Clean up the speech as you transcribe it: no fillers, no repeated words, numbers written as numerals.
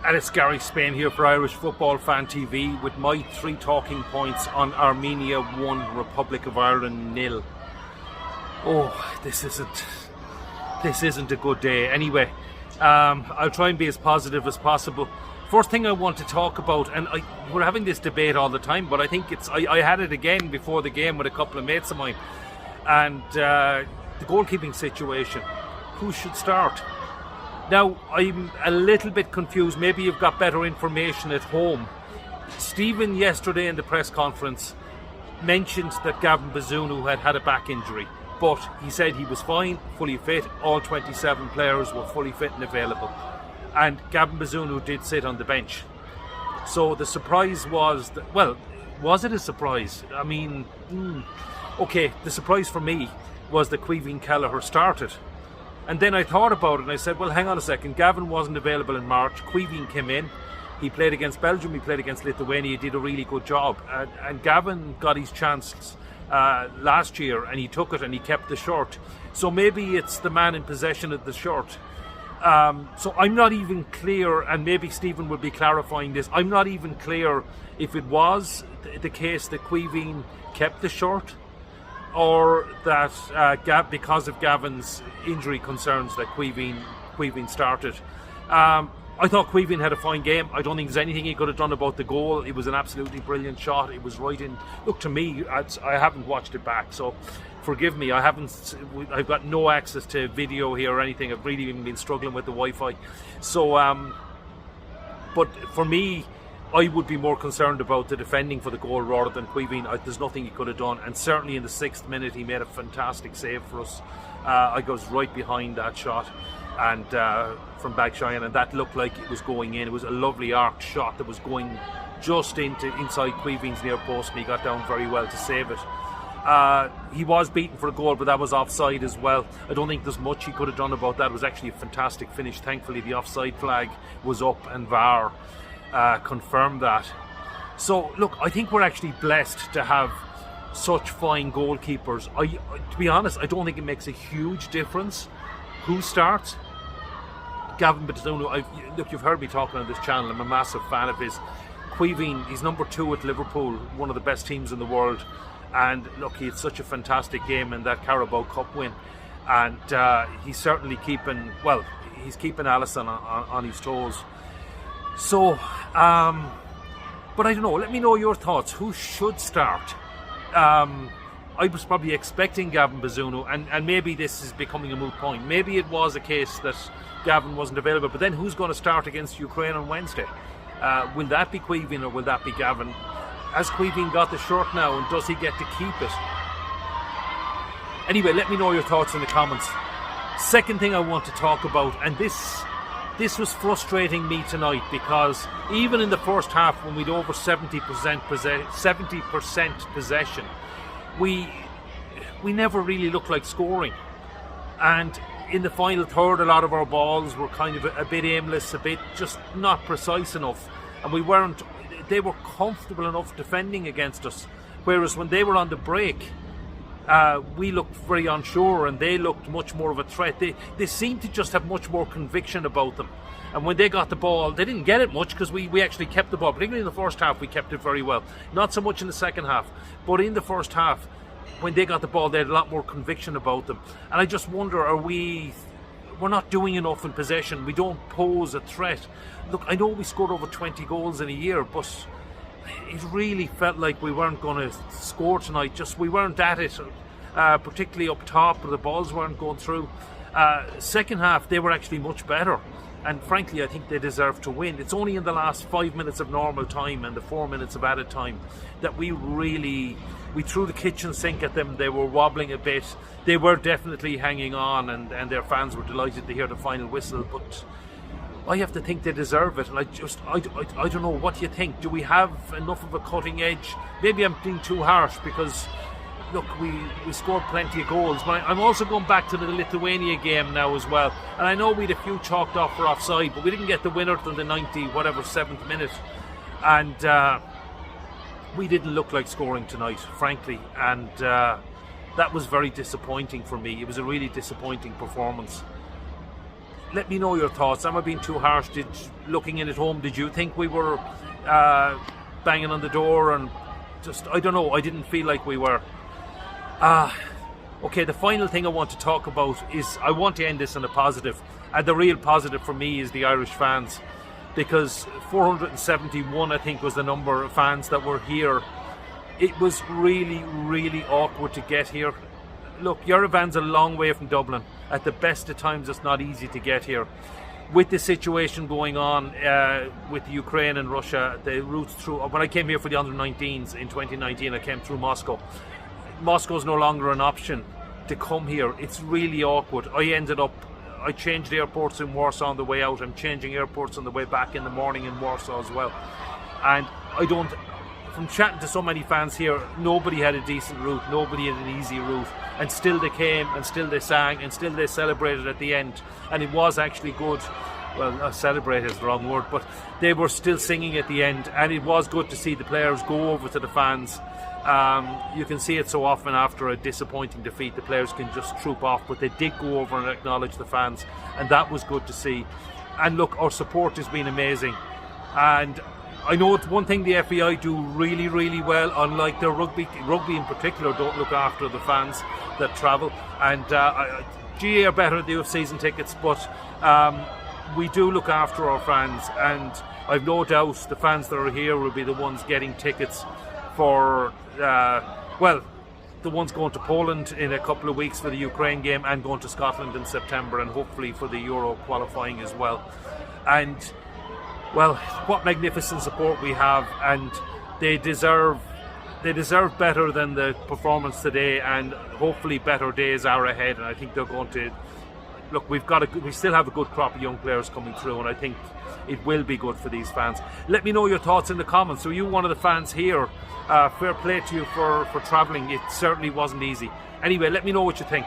And it's Gary Spain here for Irish Football Fan TV with my 3 talking points on Armenia 1, Republic of Ireland 0. Oh, this isn't a good day. Anyway, I'll try and be as positive as possible. First thing I want to talk about, and we're having this debate all the time, but I think I had it again before the game with a couple of mates of mine, and the goalkeeping situation. Who should start? Now, I'm a little bit confused. Maybe you've got better information at home. Stephen, yesterday in the press conference, mentioned that Gavin Bazunu had a back injury, but he said he was fine, fully fit. All 27 players were fully fit and available. And Gavin Bazunu did sit on the bench. So the surprise was that, well, was it a surprise? I mean, okay, the surprise for me was that Caoimhín Kelleher started. And then I thought about it and I said, well, hang on a second. Gavin wasn't available in March. Caoimhín came in. He played against Belgium. He played against Lithuania. He did a really good job. And Gavin got his chance last year and he took it and he kept the shirt. So maybe it's the man in possession of the shirt. So I'm not even clear, and maybe Stephen will be clarifying this, I'm not even clear if it was the case that Caoimhín kept the shirt, or that because of Gavin's injury concerns that Caoimhín started. I thought Caoimhín had a fine game. I don't think there's anything he could have done about the goal. It was an absolutely brilliant shot. It was right in. Look, to me, I haven't watched it back, so forgive me. I've got no access to video here or anything. I've really been struggling with the Wi-Fi. So, but for me, I would be more concerned about the defending for the goal rather than Caoimhín. There's nothing he could have done, and certainly in the 6th minute he made a fantastic save for us. I was right behind that shot, and from Spertsyan, and that looked like it was going in. It was a lovely arced shot that was going just inside Caoimhín's near post, and he got down very well to save it. He was beaten for a goal, but that was offside as well. I don't think there's much he could have done about that. It was actually a fantastic finish. Thankfully the offside flag was up and VAR confirmed that. So look, I think we're actually blessed to have such fine goalkeepers. To be honest, I don't think it makes a huge difference who starts. Gavin Bazunu, look, you've heard me talking on this channel. I'm a massive fan of his. Caoimhín, he's number 2 at Liverpool, one of the best teams in the world, and look, he had such a fantastic game in that Carabao Cup win, and he's certainly keeping Alisson on his toes. So, but I don't know, let me know your thoughts. Who should start? I was probably expecting Gavin Bazunu, and maybe this is becoming a moot point. Maybe it was a case that Gavin wasn't available, but then who's going to start against Ukraine on Wednesday? Will that be Caoimhín or will that be Gavin? Has Caoimhín got the shirt now, and does he get to keep it? Anyway, let me know your thoughts in the comments. Second thing I want to talk about, and this was frustrating me tonight, because even in the first half when we'd over 70% possession, we never really looked like scoring. And in the final third, a lot of our balls were kind of a bit aimless, a bit just not precise enough, and they were comfortable enough defending against us, whereas when they were on the break, we looked very unsure and they looked much more of a threat. They seemed to just have much more conviction about them, and when they got the ball, they didn't get it much, because we actually kept the ball, particularly in the first half. We kept it very well, not so much in the second half, but in the first half when they got the ball, they had a lot more conviction about them. And I just wonder, we're not doing enough in possession. We don't pose a threat. Look, I know we scored over 20 goals in a year, but it really felt like we weren't going to score tonight. Just we weren't at it, particularly up top, but the balls weren't going through. Second half, they were actually much better, and frankly I think they deserved to win. It's only in the last 5 minutes of normal time and the 4 minutes of added time that we threw the kitchen sink at them. They were wobbling a bit. They were definitely hanging on, and their fans were delighted to hear the final whistle, but I have to think they deserve it. And I don't know, what do you think? Do we have enough of a cutting edge? Maybe I'm being too harsh, because look, we scored plenty of goals, but I'm also going back to the Lithuania game now as well, and I know we had a few chalked off for offside, but we didn't get the winner till the 7th minute, and we didn't look like scoring tonight, frankly, and that was very disappointing for me. It was a really disappointing performance. let me know your thoughts. Am I being too harsh? Looking in at home, did you think we were banging on the door? And just, I don't know, I didn't feel like we were. Okay, the final thing I want to talk about is, I want to end this on a positive. And the real positive for me is the Irish fans, because 471, I think, was the number of fans that were here. It was really, really awkward to get here. Look, Yerevan's a long way from Dublin. At the best of times, it's not easy to get here. With the situation going on with Ukraine and Russia, the routes through... When I came here for the under-19s in 2019, I came through Moscow. Moscow's no longer an option to come here. It's really awkward. I changed airports in Warsaw on the way out. I'm changing airports on the way back in the morning in Warsaw as well. And from chatting to so many fans here, nobody had a decent route, nobody had an easy route, and still they came, and still they sang, and still they celebrated at the end. And it was actually good. Well, celebrate is the wrong word, but they were still singing at the end, and it was good to see the players go over to the fans. You can see it so often after a disappointing defeat, the players can just troop off, but they did go over and acknowledge the fans, and that was good to see. And look, our support has been amazing, and I know it's one thing the FAI do really, really well, unlike the rugby in particular don't look after the fans that travel, and GA are better at the season tickets, but we do look after our fans, and I've no doubt the fans that are here will be the ones getting tickets for, the ones going to Poland in a couple of weeks for the Ukraine game, and going to Scotland in September, and hopefully for the Euro qualifying as well. And well, what magnificent support we have, and they deserve better than the performance today, and hopefully better days are ahead. And I think they're going to look. We still have a good crop of young players coming through, and I think it will be good for these fans. Let me know your thoughts in the comments. So you one of the fans here? Fair play to you for travelling. It certainly wasn't easy. Anyway, let me know what you think.